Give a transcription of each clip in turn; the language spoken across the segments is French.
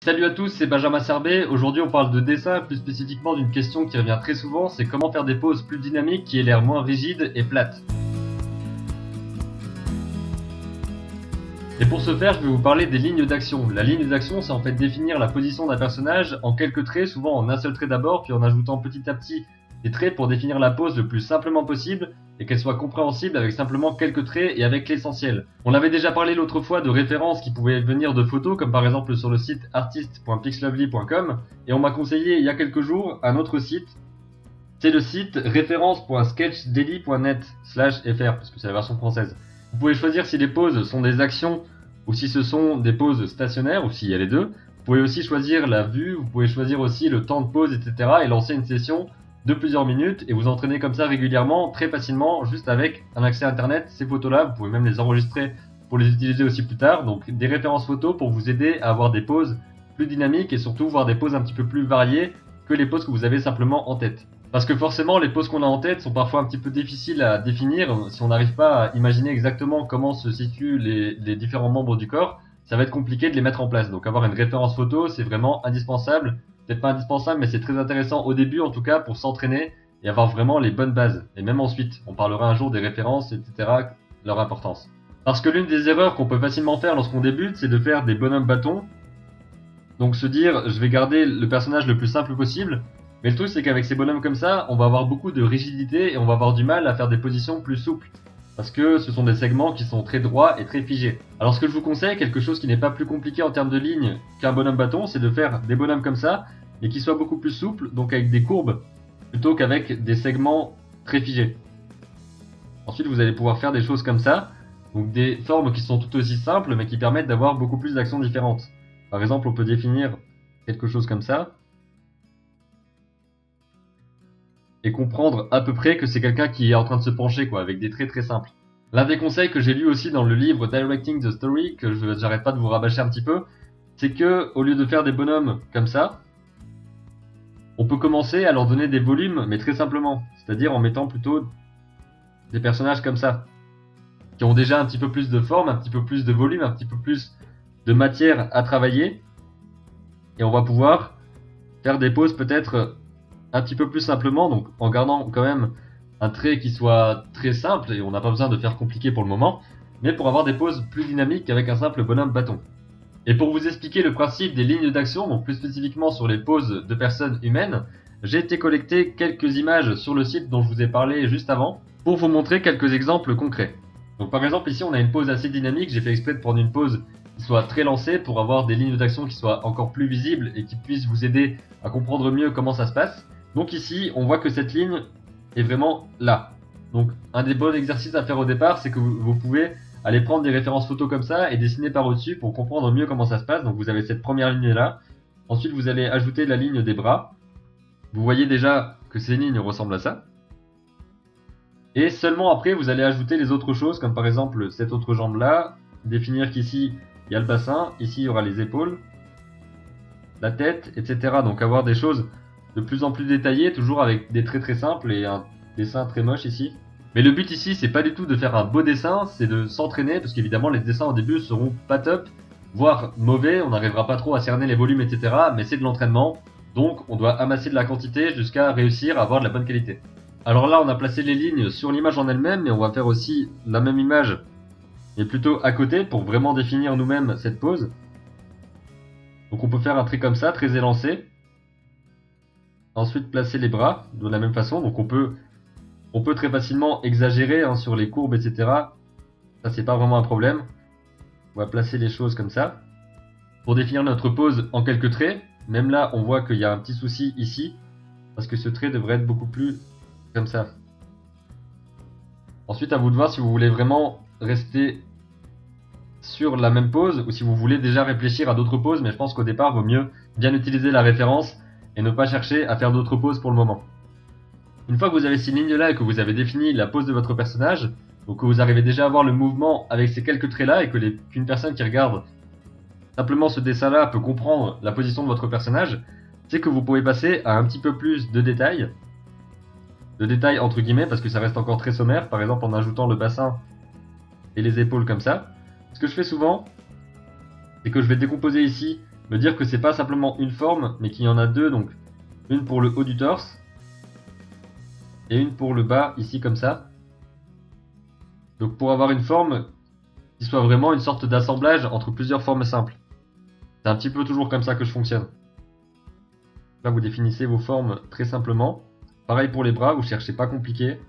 Salut à tous, c'est Benjamin Serbet. Aujourd'hui, on parle de dessin, plus spécifiquement d'une question qui revient très souvent, c'est comment faire des poses plus dynamiques qui aient l'air moins rigides et plates. Et pour ce faire, je vais vous parler des lignes d'action. La ligne d'action, c'est en fait définir la position d'un personnage en quelques traits, souvent en un seul trait d'abord, puis en ajoutant petit à petit des traits pour définir la pose le plus simplement possible et qu'elle soit compréhensible avec simplement quelques traits et avec l'essentiel. On avait déjà parlé l'autre fois de références qui pouvaient venir de photos, comme par exemple sur le site artist.pixlovely.com, et on m'a conseillé il y a quelques jours un autre site. C'est le site référence.sketchdaily.net/fr, parce que c'est la version française. Vous pouvez choisir si les poses sont des actions ou si ce sont des poses stationnaires ou s'il y a les deux. Vous pouvez aussi choisir la vue, vous pouvez choisir aussi le temps de pause, etc. et lancer une session de plusieurs minutes et vous entraîner comme ça régulièrement, très facilement, juste avec un accès internet. Ces photos-là, vous pouvez même les enregistrer pour les utiliser aussi plus tard. Donc des références photos pour vous aider à avoir des poses plus dynamiques et surtout voir des poses un petit peu plus variées que les poses que vous avez simplement en tête. Parce que forcément, les poses qu'on a en tête sont parfois un petit peu difficiles à définir. Si on n'arrive pas à imaginer exactement comment se situent les différents membres du corps, ça va être compliqué de les mettre en place. Donc avoir une référence photo, c'est vraiment indispensable. Peut-être pas indispensable, mais c'est très intéressant au début en tout cas pour s'entraîner et avoir vraiment les bonnes bases. Et même ensuite, on parlera un jour des références, etc., leur importance. Parce que l'une des erreurs qu'on peut facilement faire lorsqu'on débute, c'est de faire des bonhommes bâtons. Donc se dire, je vais garder le personnage le plus simple possible. Mais le truc, c'est qu'avec ces bonhommes comme ça, on va avoir beaucoup de rigidité et on va avoir du mal à faire des positions plus souples. Parce que ce sont des segments qui sont très droits et très figés. Alors ce que je vous conseille, quelque chose qui n'est pas plus compliqué en termes de ligne qu'un bonhomme bâton, c'est de faire des bonhommes comme ça, mais qui soient beaucoup plus souples, donc avec des courbes, plutôt qu'avec des segments très figés. Ensuite, vous allez pouvoir faire des choses comme ça, donc des formes qui sont tout aussi simples, mais qui permettent d'avoir beaucoup plus d'actions différentes. Par exemple, on peut définir quelque chose comme ça, et comprendre à peu près que c'est quelqu'un qui est en train de se pencher, quoi, avec des traits très simples. L'un des conseils que j'ai lu aussi dans le livre Directing the Story, que j'arrête pas de vous rabâcher un petit peu, c'est que au lieu de faire des bonhommes comme ça, on peut commencer à leur donner des volumes, mais très simplement, c'est-à-dire en mettant plutôt des personnages comme ça, qui ont déjà un petit peu plus de forme, un petit peu plus de volume, un petit peu plus de matière à travailler, et on va pouvoir faire des poses peut-être un petit peu plus simplement, donc en gardant quand même un trait qui soit très simple, et on n'a pas besoin de faire compliqué pour le moment, mais pour avoir des poses plus dynamiques qu'avec un simple bonhomme bâton. Et pour vous expliquer le principe des lignes d'action, donc plus spécifiquement sur les poses de personnes humaines, j'ai été collecter quelques images sur le site dont je vous ai parlé juste avant, pour vous montrer quelques exemples concrets. Donc par exemple ici on a une pose assez dynamique, j'ai fait exprès de prendre une pose qui soit très lancée pour avoir des lignes d'action qui soient encore plus visibles et qui puissent vous aider à comprendre mieux comment ça se passe. Donc ici, on voit que cette ligne est vraiment là. Donc un des bons exercices à faire au départ, c'est que vous pouvez aller prendre des références photos comme ça et dessiner par au-dessus pour comprendre mieux comment ça se passe. Donc vous avez cette première ligne là. Ensuite, vous allez ajouter la ligne des bras. Vous voyez déjà que ces lignes ressemblent à ça. Et seulement après, vous allez ajouter les autres choses, comme par exemple cette autre jambe là. Définir qu'ici, il y a le bassin. Ici, il y aura les épaules, la tête, etc. Donc avoir des choses de plus en plus détaillé, toujours avec des traits très simples et un dessin très moche ici. Mais le but ici, c'est pas du tout de faire un beau dessin, c'est de s'entraîner, parce qu'évidemment les dessins au début seront pas top, voire mauvais, on n'arrivera pas trop à cerner les volumes, etc. Mais c'est de l'entraînement, donc on doit amasser de la quantité jusqu'à réussir à avoir de la bonne qualité. Alors là, on a placé les lignes sur l'image en elle-même, mais on va faire aussi la même image, mais plutôt à côté, pour vraiment définir nous-mêmes cette pose. Donc on peut faire un trait comme ça, très élancé. Ensuite, placer les bras de la même façon. Donc on peut très facilement exagérer sur les courbes, etc. Ça, c'est pas vraiment un problème. On va placer les choses comme ça. Pour définir notre pose en quelques traits, même là, on voit qu'il y a un petit souci ici, parce que ce trait devrait être beaucoup plus comme ça. Ensuite, à vous de voir si vous voulez vraiment rester sur la même pose, ou si vous voulez déjà réfléchir à d'autres poses, mais je pense qu'au départ, il vaut mieux bien utiliser la référence, et ne pas chercher à faire d'autres poses pour le moment. Une fois que vous avez ces lignes là et que vous avez défini la pose de votre personnage, donc que vous arrivez déjà à voir le mouvement avec ces quelques traits là et que qu'une personne qui regarde simplement ce dessin là peut comprendre la position de votre personnage, c'est que vous pouvez passer à un petit peu plus de détails entre guillemets, parce que ça reste encore très sommaire, par exemple en ajoutant le bassin et les épaules comme ça. Ce que je fais souvent, c'est que je vais décomposer ici me dire que c'est pas simplement une forme, mais qu'il y en a deux, donc une pour le haut du torse et une pour le bas, ici comme ça. Donc pour avoir une forme qui soit vraiment une sorte d'assemblage entre plusieurs formes simples. C'est un petit peu toujours comme ça que je fonctionne. Là, vous définissez vos formes très simplement. Pareil pour les bras, vous cherchez pas compliqué.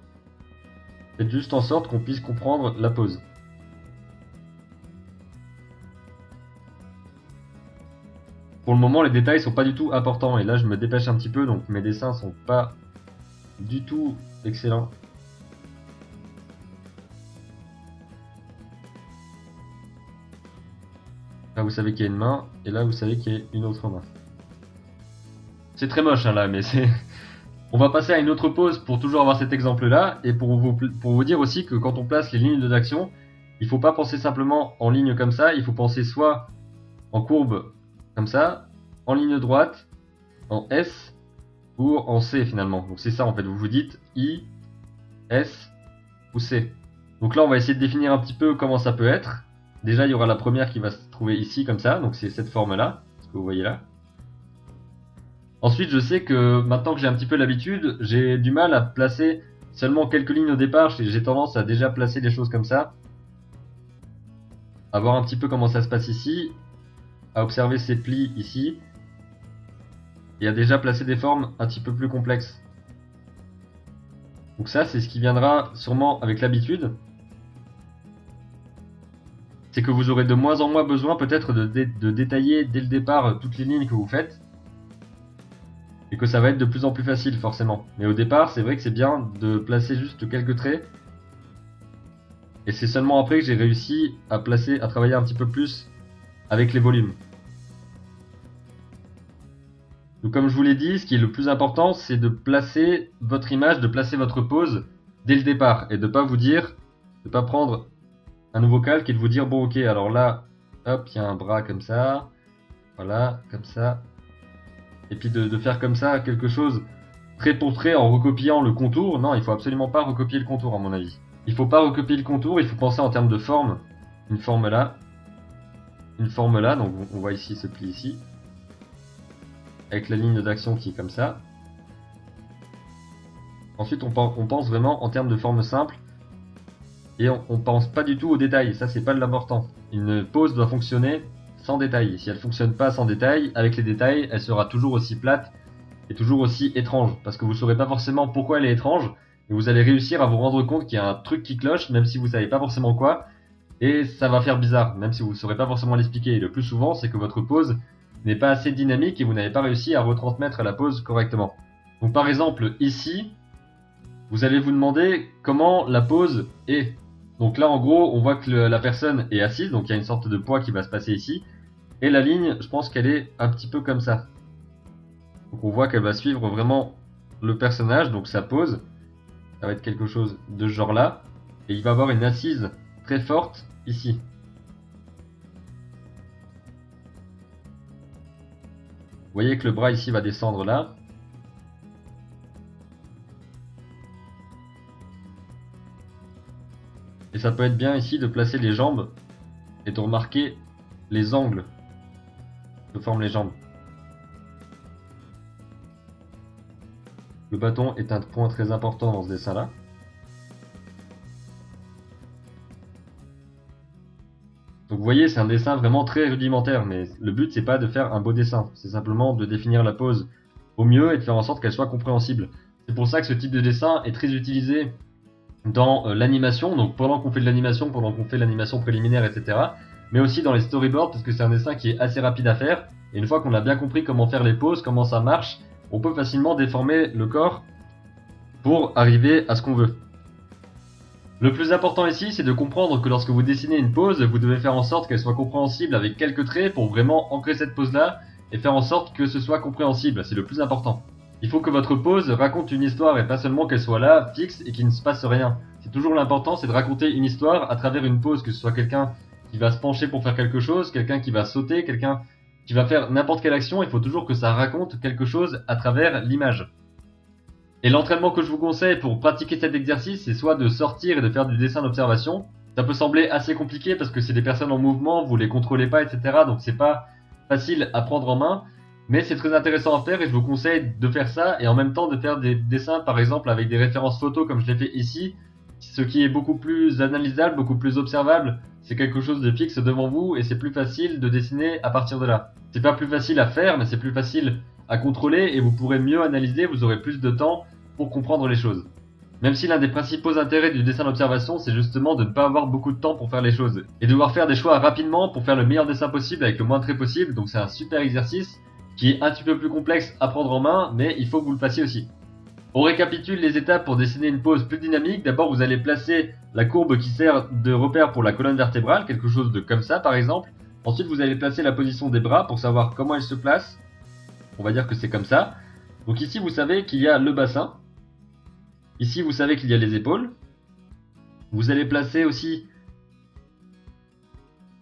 Faites juste en sorte qu'on puisse comprendre la pose. Pour le moment, les détails sont pas du tout importants et là, je me dépêche un petit peu, donc mes dessins sont pas du tout excellents. Là, vous savez qu'il y a une main et là, vous savez qu'il y a une autre main. C'est très moche hein, là, mais c'est... On va passer à une autre pose pour toujours avoir cet exemple-là et pour vous dire aussi que quand on place les lignes d'action, il faut pas penser simplement en ligne comme ça, il faut penser soit en courbe comme ça, en ligne droite, en S ou en C finalement. Donc c'est ça en fait, vous vous dites I, S ou C. Donc là on va essayer de définir un petit peu comment ça peut être. Déjà il y aura la première qui va se trouver ici comme ça, donc c'est cette forme-là, ce que vous voyez là. Ensuite, je sais que maintenant que j'ai un petit peu l'habitude, j'ai du mal à placer seulement quelques lignes au départ. J'ai tendance à déjà placer des choses comme ça. À voir un petit peu comment ça se passe ici. À observer ces plis ici. Et à déjà placer des formes un petit peu plus complexes. Donc ça, c'est ce qui viendra sûrement avec l'habitude. C'est que vous aurez de moins en moins besoin peut-être de détailler dès le départ toutes les lignes que vous faites. Et que ça va être de plus en plus facile forcément. Mais au départ, c'est vrai que c'est bien de placer juste quelques traits. Et c'est seulement après que j'ai réussi à travailler un petit peu plus avec les volumes. Donc comme je vous l'ai dit, ce qui est le plus important, c'est de placer votre image, de placer votre pose dès le départ. Et de pas vous dire, de pas prendre un nouveau calque et de vous dire, bon ok, alors là, hop, il y a un bras comme ça. Voilà, comme ça. Et puis de faire comme ça quelque chose trait pour trait en recopiant le contour. Non, il faut absolument pas recopier le contour à mon avis. Il faut pas recopier le contour, il faut penser en termes de forme. Une forme là, donc on voit ici ce pli ici. Avec la ligne d'action qui est comme ça. Ensuite on pense vraiment en termes de forme simple. Et on pense pas du tout aux détails, ça c'est pas l'important. Une pose doit fonctionner sans détail. Si elle fonctionne pas sans détail, avec les détails, elle sera toujours aussi plate et toujours aussi étrange. Parce que vous saurez pas forcément pourquoi elle est étrange, et vous allez réussir à vous rendre compte qu'il y a un truc qui cloche, même si vous savez pas forcément quoi, et ça va faire bizarre, même si vous saurez pas forcément l'expliquer. Et le plus souvent, c'est que votre pose n'est pas assez dynamique et vous n'avez pas réussi à retransmettre la pose correctement. Donc par exemple, ici, vous allez vous demander comment la pose est. Donc là, en gros, on voit que la personne est assise, donc il y a une sorte de poids qui va se passer ici. Et la ligne, je pense qu'elle est un petit peu comme ça. Donc on voit qu'elle va suivre vraiment le personnage, donc sa pose. Ça va être quelque chose de ce genre-là. Et il va avoir une assise très forte ici. Vous voyez que le bras ici va descendre là. Et ça peut être bien ici de placer les jambes et de remarquer les angles que forment les jambes. Le bâton est un point très important dans ce dessin-là. Donc vous voyez, c'est un dessin vraiment très rudimentaire, mais le but c'est pas de faire un beau dessin, c'est simplement de définir la pose au mieux et de faire en sorte qu'elle soit compréhensible. C'est pour ça que ce type de dessin est très utilisé dans l'animation, donc pendant qu'on fait de l'animation, pendant qu'on fait l'animation préliminaire, etc. Mais aussi dans les storyboards, parce que c'est un dessin qui est assez rapide à faire, et une fois qu'on a bien compris comment faire les poses, comment ça marche, on peut facilement déformer le corps pour arriver à ce qu'on veut. Le plus important ici, c'est de comprendre que lorsque vous dessinez une pose, vous devez faire en sorte qu'elle soit compréhensible avec quelques traits pour vraiment ancrer cette pose-là et faire en sorte que ce soit compréhensible, c'est le plus important. Il faut que votre pose raconte une histoire et pas seulement qu'elle soit là, fixe et qu'il ne se passe rien. C'est toujours l'important, c'est de raconter une histoire à travers une pose, que ce soit quelqu'un qui va se pencher pour faire quelque chose, quelqu'un qui va sauter, quelqu'un qui va faire n'importe quelle action, il faut toujours que ça raconte quelque chose à travers l'image. Et l'entraînement que je vous conseille pour pratiquer cet exercice, c'est soit de sortir et de faire du dessin d'observation. Ça peut sembler assez compliqué parce que c'est des personnes en mouvement, vous les contrôlez pas, etc. Donc c'est pas facile à prendre en main, mais c'est très intéressant à faire et je vous conseille de faire ça et en même temps de faire des dessins par exemple avec des références photos comme je l'ai fait ici, ce qui est beaucoup plus analysable, beaucoup plus observable. C'est quelque chose de fixe devant vous et c'est plus facile de dessiner à partir de là. C'est pas plus facile à faire, mais c'est plus facile à contrôler et vous pourrez mieux analyser, vous aurez plus de temps pour comprendre les choses. Même si l'un des principaux intérêts du dessin d'observation, c'est justement de ne pas avoir beaucoup de temps pour faire les choses et devoir faire des choix rapidement pour faire le meilleur dessin possible avec le moins de traits possible, donc c'est un super exercice qui est un petit peu plus complexe à prendre en main, mais il faut que vous le fassiez aussi. On récapitule les étapes pour dessiner une pose plus dynamique. D'abord, vous allez placer la courbe qui sert de repère pour la colonne vertébrale, quelque chose de comme ça par exemple. Ensuite, vous allez placer la position des bras pour savoir comment elle se place. On va dire que c'est comme ça. Donc ici, vous savez qu'il y a le bassin. Ici, vous savez qu'il y a les épaules. Vous allez placer aussi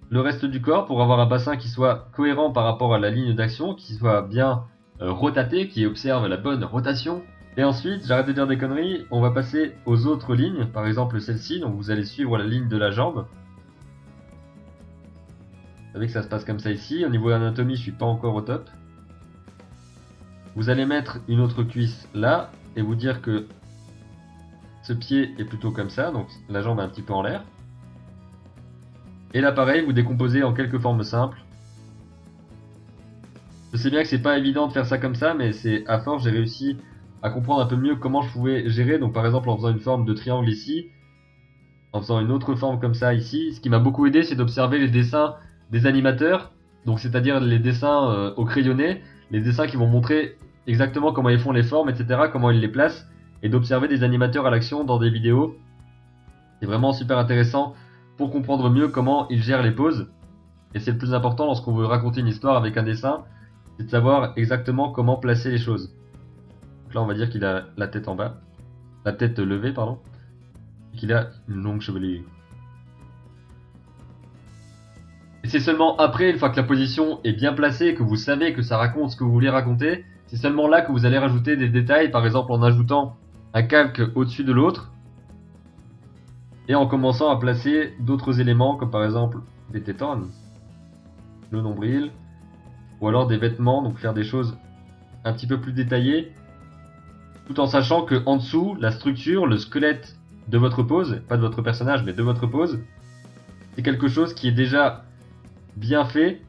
le reste du corps pour avoir un bassin qui soit cohérent par rapport à la ligne d'action, qui soit bien rotaté, qui observe la bonne rotation. Et ensuite, j'arrête de dire des conneries, on va passer aux autres lignes, par exemple celle-ci, donc vous allez suivre la ligne de la jambe. Vous savez que ça se passe comme ça ici, au niveau de l'anatomie je suis pas encore au top. Vous allez mettre une autre cuisse là, et vous dire que ce pied est plutôt comme ça, donc la jambe est un petit peu en l'air. Et là pareil, vous décomposez en quelques formes simples. Je sais bien que c'est pas évident de faire ça comme ça, mais c'est à force j'ai réussi à comprendre un peu mieux comment je pouvais gérer, donc par exemple en faisant une forme de triangle ici, en faisant une autre forme comme ça ici. Ce qui m'a beaucoup aidé, c'est d'observer les dessins des animateurs, donc c'est-à-dire les dessins au crayonné, les dessins qui vont montrer exactement comment ils font les formes, etc., comment ils les placent, et d'observer des animateurs à l'action dans des vidéos. C'est vraiment super intéressant pour comprendre mieux comment ils gèrent les poses, et c'est le plus important lorsqu'on veut raconter une histoire avec un dessin, c'est de savoir exactement comment placer les choses. Donc là on va dire qu'il a la tête en bas, la tête levée pardon, et qu'il a une longue chevelure. Et c'est seulement après, une fois que la position est bien placée, que vous savez que ça raconte ce que vous voulez raconter, c'est seulement là que vous allez rajouter des détails, par exemple en ajoutant un calque au-dessus de l'autre, et en commençant à placer d'autres éléments, comme par exemple des tétons, le nombril, ou alors des vêtements, donc faire des choses un petit peu plus détaillées, tout en sachant que en dessous, la structure, le squelette de votre pose, pas de votre personnage, mais de votre pose, c'est quelque chose qui est déjà bien fait,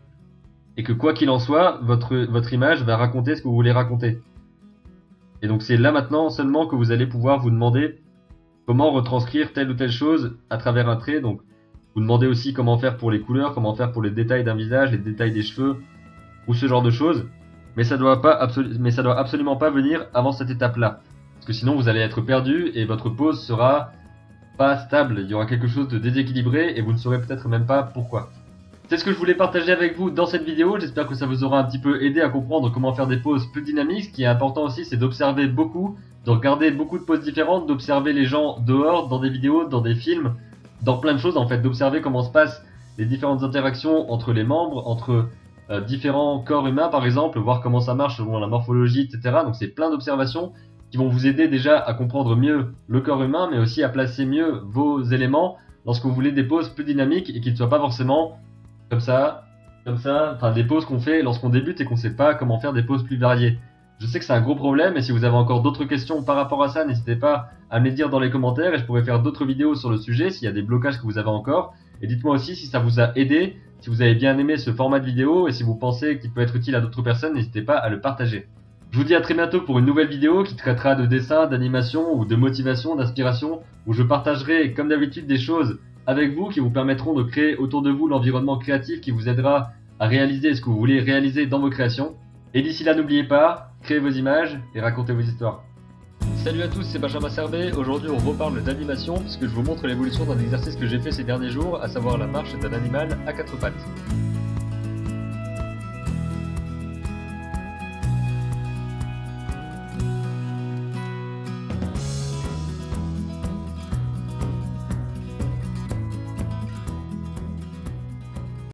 et que quoi qu'il en soit, votre image va raconter ce que vous voulez raconter. Et donc c'est là maintenant seulement que vous allez pouvoir vous demander comment retranscrire telle ou telle chose à travers un trait. Donc vous demandez aussi comment faire pour les couleurs, comment faire pour les détails d'un visage, les détails des cheveux, ou ce genre de choses. Mais ça doit absolument pas venir avant cette étape-là. Parce que sinon vous allez être perdu et votre pose sera pas stable. Il y aura quelque chose de déséquilibré et vous ne saurez peut-être même pas pourquoi. C'est ce que je voulais partager avec vous dans cette vidéo. J'espère que ça vous aura un petit peu aidé à comprendre comment faire des poses plus dynamiques. Ce qui est important aussi, c'est d'observer beaucoup, de regarder beaucoup de poses différentes, d'observer les gens dehors, dans des vidéos, dans des films, dans plein de choses en fait, d'observer comment se passent les différentes interactions entre les membres, entre différents corps humains par exemple, voir comment ça marche selon la morphologie, etc. Donc c'est plein d'observations qui vont vous aider déjà à comprendre mieux le corps humain, mais aussi à placer mieux vos éléments lorsque vous voulez des poses plus dynamiques et qui ne soient pas forcément comme ça, enfin des poses qu'on fait lorsqu'on débute et qu'on sait pas comment faire des poses plus variées. Je sais que c'est un gros problème et si vous avez encore d'autres questions par rapport à ça, n'hésitez pas à me les dire dans les commentaires et je pourrais faire d'autres vidéos sur le sujet s'il y a des blocages que vous avez encore. Et dites-moi aussi si ça vous a aidé, si vous avez bien aimé ce format de vidéo et si vous pensez qu'il peut être utile à d'autres personnes, n'hésitez pas à le partager. Je vous dis à très bientôt pour une nouvelle vidéo qui traitera de dessin, d'animation ou de motivation, d'inspiration, où je partagerai comme d'habitude des choses avec vous qui vous permettront de créer autour de vous l'environnement créatif qui vous aidera à réaliser ce que vous voulez réaliser dans vos créations. Et d'ici là, n'oubliez pas, créez vos images et racontez vos histoires. Salut à tous, c'est Benjamin Servet. Aujourd'hui, on reparle d'animation puisque je vous montre l'évolution d'un exercice que j'ai fait ces derniers jours, à savoir la marche d'un animal à 4 pattes.